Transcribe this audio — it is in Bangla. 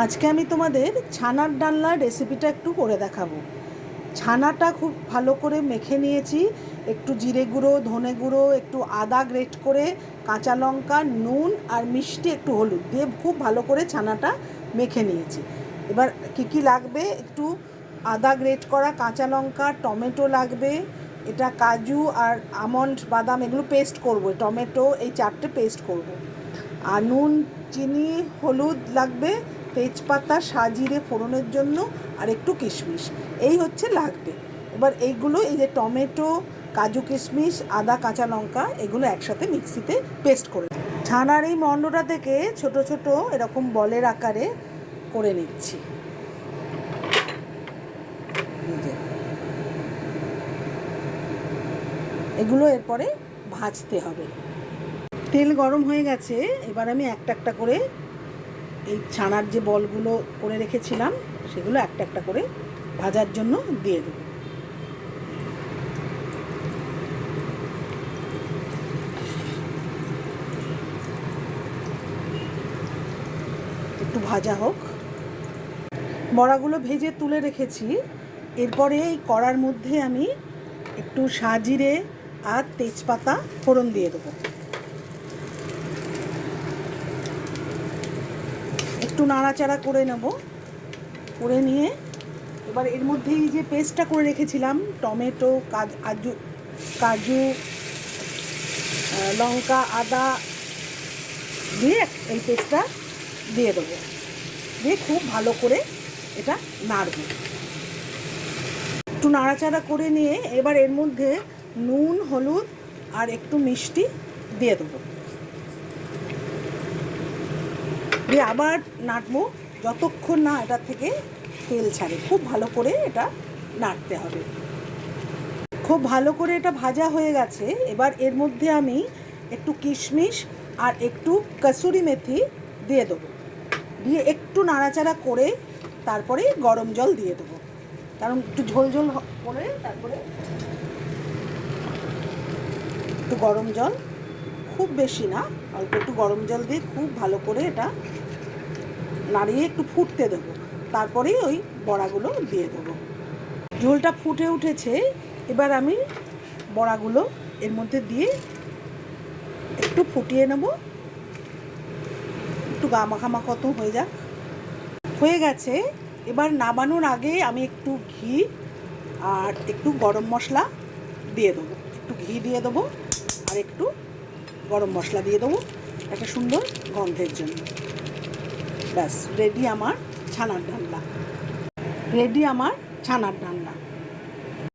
আজকে আমি তোমাদের ছানার ডালনার রেসিপিটা একটু করে দেখাবো। ছানাটা খুব ভালো করে মেখে নিয়েছি, একটু জিরে গুঁড়ো, ধনে গুঁড়ো, একটু আদা গ্রেট করে, কাঁচা লঙ্কা, নুন আর মিষ্টি, একটু হলুদ দিয়ে খুব ভালো করে ছানাটা মেখে নিয়েছি। এবার কী লাগবে, একটু আদা গ্রেট করা, কাঁচা লঙ্কা, টমেটো লাগবে, এটা কাজু আর আমন্ড বাদাম এগুলো পেস্ট করব, টমেটো এই চারটে পেস্ট করব, আর নুন, চিনি, হলুদ লাগবে, তেজপাতা, সাজিরে ফোড়নের জন্য, আর একটু কিশমিশ, এই হচ্ছে লাগবে। এবার এইগুলো, এই যে টমেটো, কাজু, কিশমিশ, আদা, কাঁচা লঙ্কা, এগুলো একসাথে মিক্সিতে পেস্ট করে ছানার এই মণ্ডটা থেকে ছোট ছোট এরকম বলের আকারে করে নিচ্ছি। এগুলো এরপরে ভাজতে হবে। তেল গরম হয়ে গেছে, এবার আমি একটা একটা করে এই ছানার যে বলগুলো করে রেখেছিলাম সেগুলো একটা একটা করে ভাজার জন্য দিয়ে দেব। একটু ভাজা হোক। বড়াগুলো ভেজে তুলে রেখেছি। এরপরে এই কড়ার মধ্যে আমি একটু সাজিরে আর তেজপাতা ফোড়ন দিয়ে দেবো। একটু নাড়াচাড়া করে নেব। করে নিয়ে এবার এর মধ্যে এই যে পেস্টটা করে রেখেছিলাম, টমেটো, কাজু, লঙ্কা, আদা দিয়ে এই পেস্টটা দিয়ে দেবো। দিয়ে খুব ভালো করে এটা নাড়ব। একটু নাড়াচাড়া করে নিয়ে এবার এর মধ্যে নুন, হলুদ আর একটু মিষ্টি দিয়ে দেবো। দিয়ে আবার নাড়বো যতক্ষণ না এটা থেকে তেল ছাড়ে। খুব ভালো করে এটা নাড়তে হবে। খুব ভালো করে এটা ভাজা হয়ে গেছে। এবার এর মধ্যে আমি একটু কিশমিশ আর একটু কসুরি মেথি দিয়ে দেবো। দিয়ে একটু নাড়াচাড়া করে তারপরে গরম জল দিয়ে দেবো, কারণ একটু ঝোল ঝোল করে। তারপরে একটু গরম জল, খুব বেশি না, অল্প একটু গরম জল দিয়ে খুব ভালো করে এটা নাড়িয়ে একটু ফুটতে দেবো। তারপরেই ওই বড়াগুলো দিয়ে দেবো। ঝোলটা ফুটে উঠেছে। এবার আমি বড়াগুলো এর মধ্যে দিয়ে একটু ফুটিয়ে নেব। একটু গা মাখামাখা মতো হয়ে যাক। হয়ে গেছে। এবার নামানোর আগে আমি একটু ঘি আর একটু গরম মশলা দিয়ে দেবো। একটু ঘি দিয়ে দেবো আর একটু গরম মশলা দিয়ে দেবো একটা সুন্দর গন্ধের জন্য। ব্যাস, রেডি আমার ছানার ডালনা।